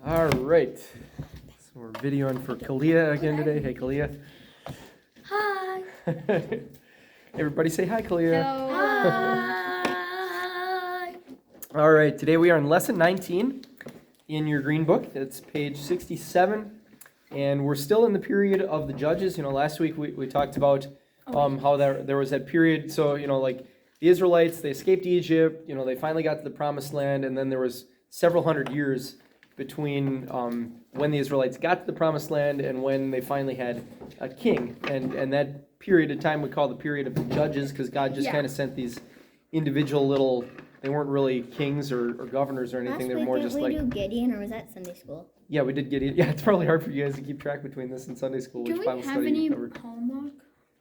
All right. So we're videoing for Kalia again today. Hey, Kalia. Hi. Everybody say hi, Kalia. Hello. Hi. All right. Today we are in Lesson 19 in your green book. It's page 67. And we're still in the period of the Judges. Last week we talked about how there was that period. So, like the Israelites, they escaped Egypt. They finally got to the Promised Land. And then there was several hundred years between when the Israelites got to the Promised Land and when they finally had a king. And that period of time we call the period of the Judges, because God just kind of sent these individual little, they weren't really kings or governors or anything. They were more just like... Did we do Gideon, or was that Sunday school? Yeah, we did Gideon. Yeah, it's probably hard for you guys to keep track between this and Sunday school. Do we have any homework?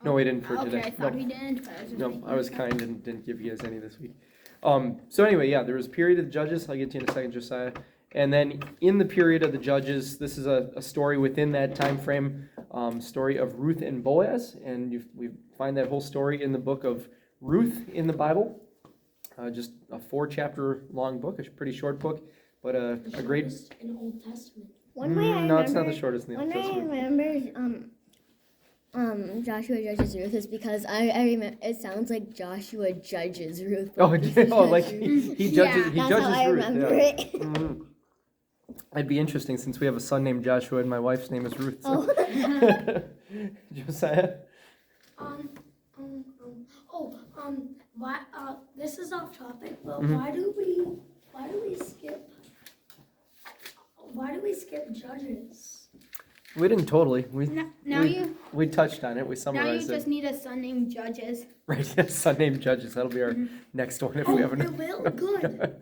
No, we didn't for today. Okay, I thought we didn't. No, I was kind and didn't give you guys any this week. So anyway, yeah, there was a period of the Judges. I'll get to you in a second, Josiah. And then in the period of the Judges, this is a story within that time frame, story of Ruth and Boaz. And we find that whole story in the book of Ruth in the Bible. Just a 4-chapter long book, a pretty short book, but a great... in the Old Testament. No, it's not the shortest in the Old Testament. One way I remember Joshua judges Ruth is because I remember it sounds like Joshua judges Ruth. Like he judges. He That's judges how I Ruth. remember it. Mm-hmm. It'd be interesting since we have a son named Joshua and my wife's name is Ruth. So. Josiah. Why? This is off topic, but Mm-hmm. why do we skip Judges? We didn't totally. We touched on it. We Now summarized you just need a son named Judges. Right, yes, son named Judges. That'll be our next one if we have It will? Good.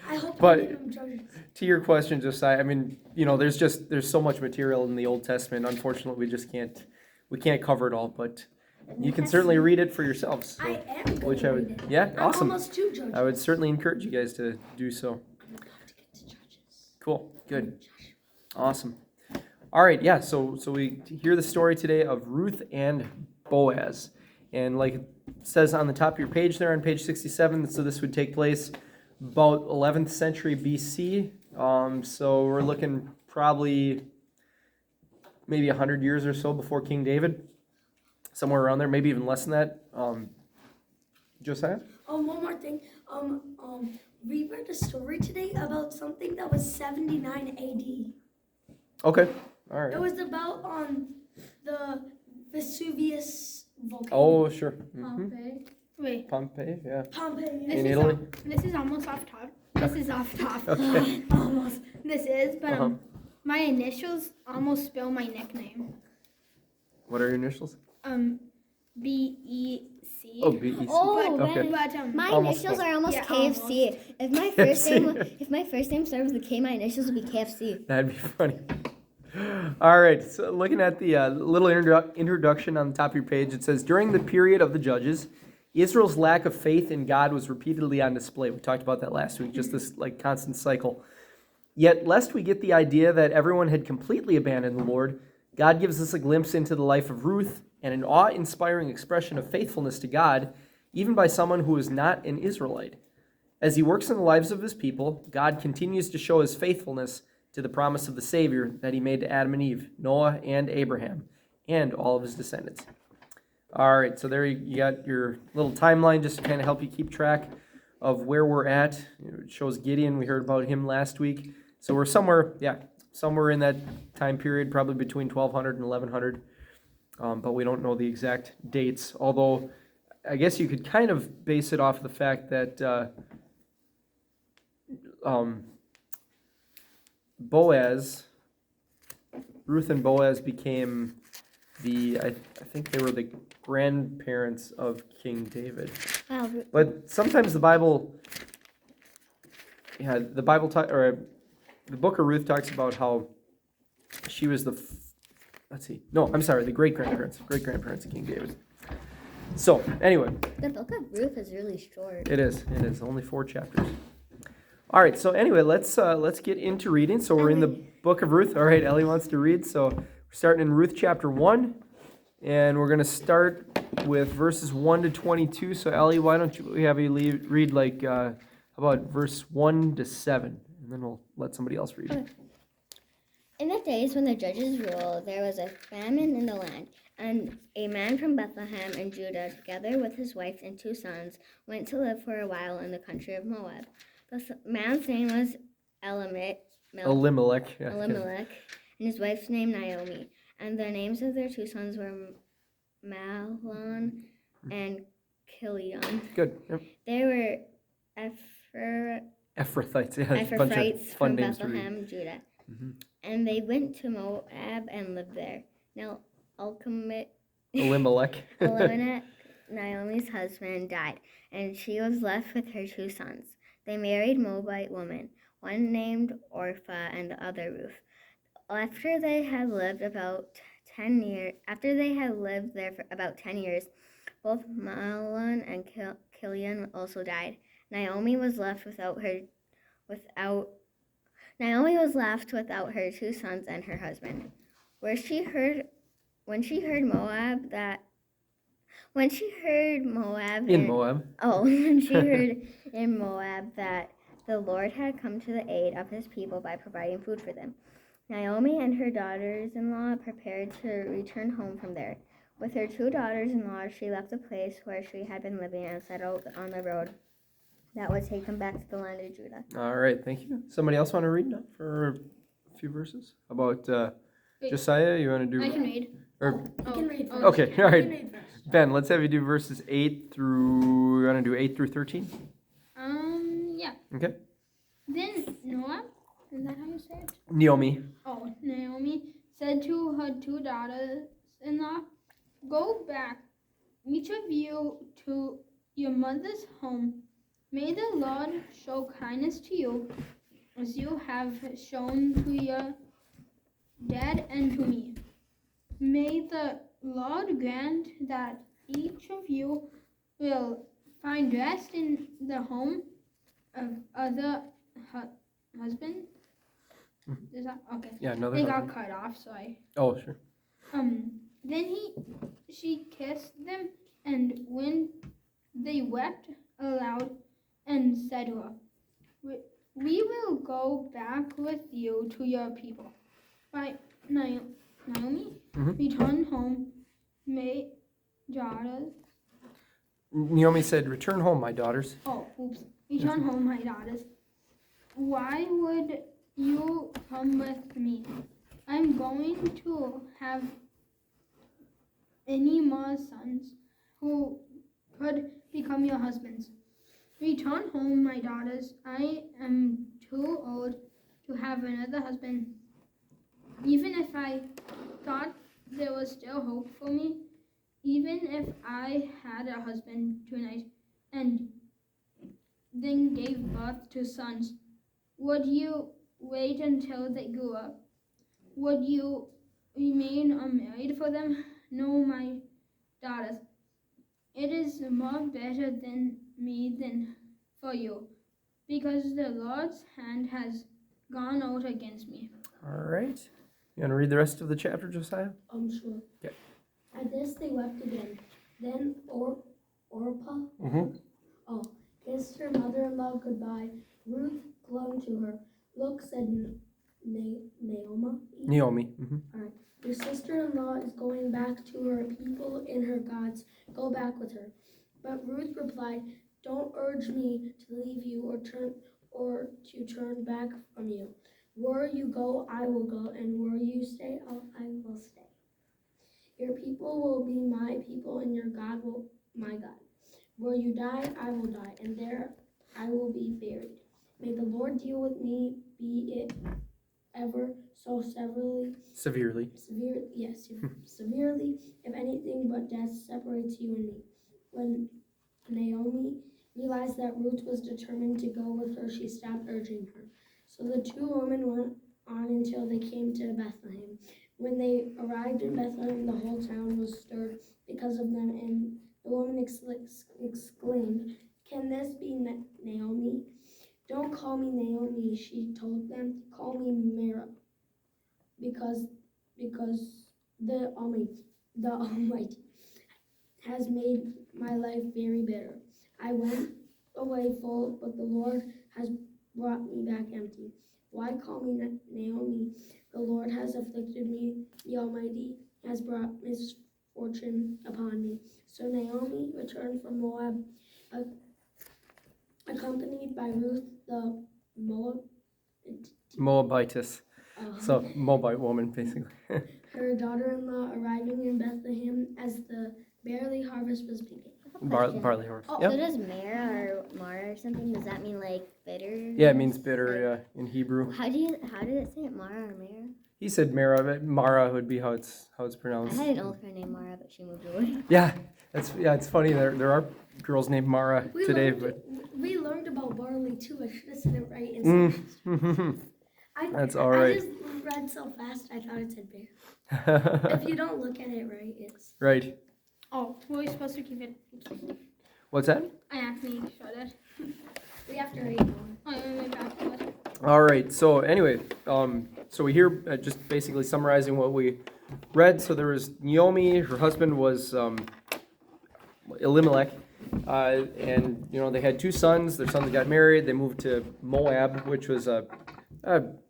I hope But- I name him Judges. To your question, Josiah, I mean, there's so much material in the Old Testament. Unfortunately, we can't cover it all, but you can certainly read it for yourselves. So, I am going which to I read would, it. yeah, I'm awesome. almost 2 Judges. I would certainly encourage you guys to do so. I'm about to get to Judges. Cool, good, awesome. All right, yeah. So we hear the story today of Ruth and Boaz, and like it says on the top of your page there on page 67. So this would take place about 11th century BC. So we're looking probably maybe 100 years or so before King David, somewhere around there, maybe even less than that. Josiah? One more thing. We read a story today about something that was 79 AD. Okay, all right. It was about the Vesuvius volcano. Oh, sure. Pompeii. Wait, Pompeii, yeah. Pompeii. In Italy? this is almost off top. This is off top. Okay. Almost. This is, but Uh-huh. my initials almost spell my nickname. What are your initials? B-E-C. Oh, B-E-C. Oh, Okay. My Almost initials spelled. are almost Yeah, KFC. If my first name starts with a K, my initials would be KFC. That'd be funny. All right, so looking at the little introduction on the top of your page, it says, during the period of the Judges, Israel's lack of faith in God was repeatedly on display. We talked about that last week, just this constant cycle. Yet, lest we get the idea that everyone had completely abandoned the Lord, God gives us a glimpse into the life of Ruth and an awe-inspiring expression of faithfulness to God, even by someone who is not an Israelite. As he works in the lives of his people, God continues to show his faithfulness to the promise of the Savior that he made to Adam and Eve, Noah and Abraham, and all of his descendants. All right, so there you got your little timeline just to kind of help you keep track of where we're at. It shows Gideon. We heard about him last week. So we're somewhere in that time period, probably between 1200 and 1100. But we don't know the exact dates, although I guess you could kind of base it off the fact that Ruth and Boaz became I think they were the grandparents of King David. Wow. But sometimes the Bible, the book of Ruth talks about how she was the great-grandparents of King David. So, anyway. The book of Ruth is really short. It is only 4 chapters. All right, so anyway, let's get into reading. So we're in the book of Ruth. All right, Ellie wants to read. So we're starting in Ruth chapter 1, and we're going to start with verses 1 to 22. So Ellie, why don't we have you read how about verse 1 to 7, and then we'll let somebody else read. Okay. In the days when the judges ruled, there was a famine in the land, and a man from Bethlehem in Judah, together with his wife and 2 sons, went to live for a while in the country of Moab. The man's name was Elimelech. Yeah. Elimelech, and his wife's name Naomi. And the names of their 2 sons were Mahlon and Kilion. Good. Yep. They were Ephrathites. Yeah. Ephrathites fun from names to read. Bethlehem, Judah. Mhm. And they went to Moab and lived there. Now, Elimelech. Naomi's husband, died, and she was left with her 2 sons. They married Moabite women, one named Orpah and the other Ruth. After they had lived there for about 10 years, both Mahlon and Kilion also died. Naomi was left without her 2 sons and her husband. When she heard Moab when she heard in Moab that the Lord had come to the aid of his people by providing food for them, Naomi and her daughters-in-law prepared to return home from there. With her 2 daughters-in-law, she left the place where she had been living and set out on the road that would take them back to the land of Judah. All right. Thank you. Somebody else want to read now for a few verses? How about Josiah? You want to do? I can read. Or, I can read first. okay. All I right. can read first. Ben, let's have you do verses 8 through. You want to do 8 through 13? Yeah. Okay. Then Noah, is that how you say it? Naomi. Oh, Naomi said to her 2 daughters-in-law, "Go back, each of you, to your mother's home. May the Lord show kindness to you, as you have shown to your dad and to me. May the Lord grant that each of you will find rest in the home of other husband." Is that okay? Yeah, another. They got cut off, so I. Oh, sure. Then she kissed them, and when they wept aloud and said to her, "We will go back with you to your people." By Naomi returned home, my daughters. Naomi said, "Return home, my daughters." Oh, oops. Return home, my daughters. Why would you come with me? I'm going to have any more sons who could become your husbands. Return home, my daughters. I am too old to have another husband. Even if I thought there was still hope for me, even if I had a husband tonight and then gave birth to sons, would you wait until they grew up? Would you remain unmarried for them? No, my daughters. It is more better than me than for you, because the Lord's hand has gone out against me. All right. You want to read the rest of the chapter, Josiah? Sure. Okay. At this they wept again. Then Orpah kissed her mother-in-law goodbye. Ruth clung to her. "Look," said Naomi. Mm-hmm. "Your sister-in-law is going back to her people and her gods. Go back with her." But Ruth replied, "Don't urge me to leave you or to turn back from you. Where you go, I will go, and where you stay, I will stay. Your people will be my people, and your God will my God. Where you die, I will die, and there I will be buried. May the Lord deal with me, be it ever so severely, if anything but death separates you and me." When Naomi realized that Ruth was determined to go with her, she stopped urging her. So the 2 women went on until they came to Bethlehem. When they arrived in Bethlehem, the whole town was stirred because of them, and the woman exclaimed, "Can this be Naomi?" "Don't call me Naomi," she told them. "Call me Mara, because the Almighty has made my life very bitter. I went away full, but the Lord has brought me back empty." Why call me Naomi? The Lord has afflicted me. The Almighty has brought misfortune upon me. So Naomi returned from Moab, accompanied by Ruth the Moabitess. So, Moabite woman, basically. her daughter-in-law, arriving in Bethlehem as the barley harvest was beginning. Barley horse. So Yep. does Mara or Mara or something? Does that mean like bitter? Yeah, it means bitter, in Hebrew. How did it say it? Mara or Mara? He said Mara, but Mara would be how it's I pronounced. had an old friend named Mara, but she moved away. Yeah, it's funny. There are girls named Mara today, We learned about barley too. I should have said it right instead. but that's all right. I just read so fast I thought it said bear. If you don't look at it right, it's Right. Oh, we're supposed to keep it. What's that? I actually showed it. we have to read more. Oh, I went back to it. All right. So anyway, so we hear just basically summarizing what we read. So there was Naomi. Her husband was Elimelech, and they had two sons. Their sons got married. They moved to Moab, which was a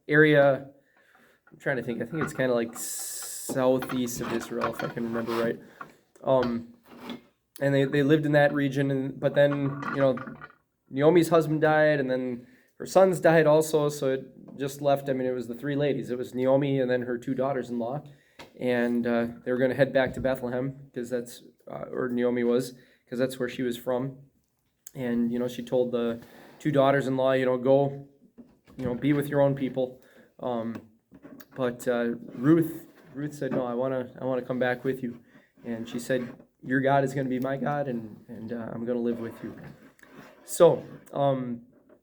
area. I'm trying to think. I think it's kind of like southeast of Israel, if I can remember right. And they lived in that region, but then Naomi's husband died, and then her sons died also, so it just left. I mean, it was the three ladies. It was Naomi and then her two daughters-in-law, and they were going to head back to Bethlehem because that's or Naomi was, because that's where she was from. And she told the two daughters-in-law, go, be with your own people. But Ruth said, no, I want to come back with you. And she said, your God is going to be my God, and I'm going to live with you. So,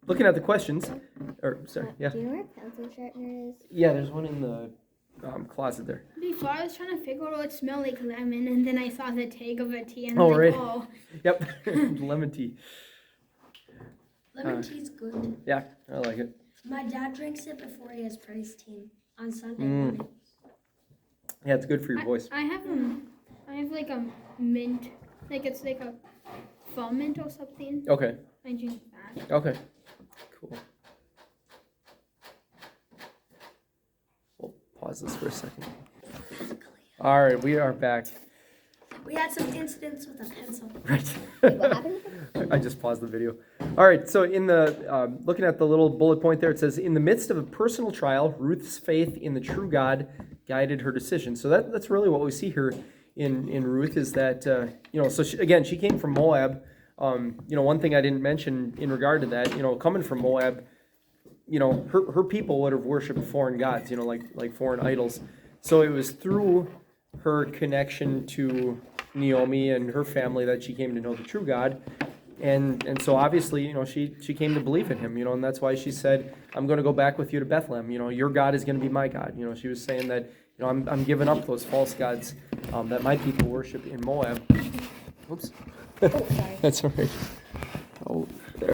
looking at the questions, yeah. Do you know where pencil sharpener is? Yeah, there's one in the closet there. Before I was trying to figure out what smelled like lemon, and then I saw the tag of a tea, and Oh, I'm right. like, oh. Yep, lemon tea. Lemon tea's good. Yeah, I like it. My dad drinks it before he has praise team on Sunday morning. Yeah, it's good for your voice. I have like a mint, like it's like a foam mint or something. Okay, I drink that. okay, cool. We'll pause this for a second. All right, we are back. We had some incidents with a pencil. Right. What happened? I just paused the video. All right, so in the looking at the little bullet point there, it says, in the midst of a personal trial, Ruth's faith in the true God guided her decision. So that's really what we see here in Ruth is that, so she came from Moab. One thing I didn't mention in regard to that, coming from Moab, her people would have worshipped foreign gods, like foreign idols. So it was through her connection to Naomi and her family that she came to know the true God. And so obviously, she came to believe in him, and that's why she said, I'm going to go back with you to Bethlehem. Your God is going to be my God. She was saying that, I'm giving up those false gods that my people worship in Moab. Oops. Oh, sorry. That's all right. Oh,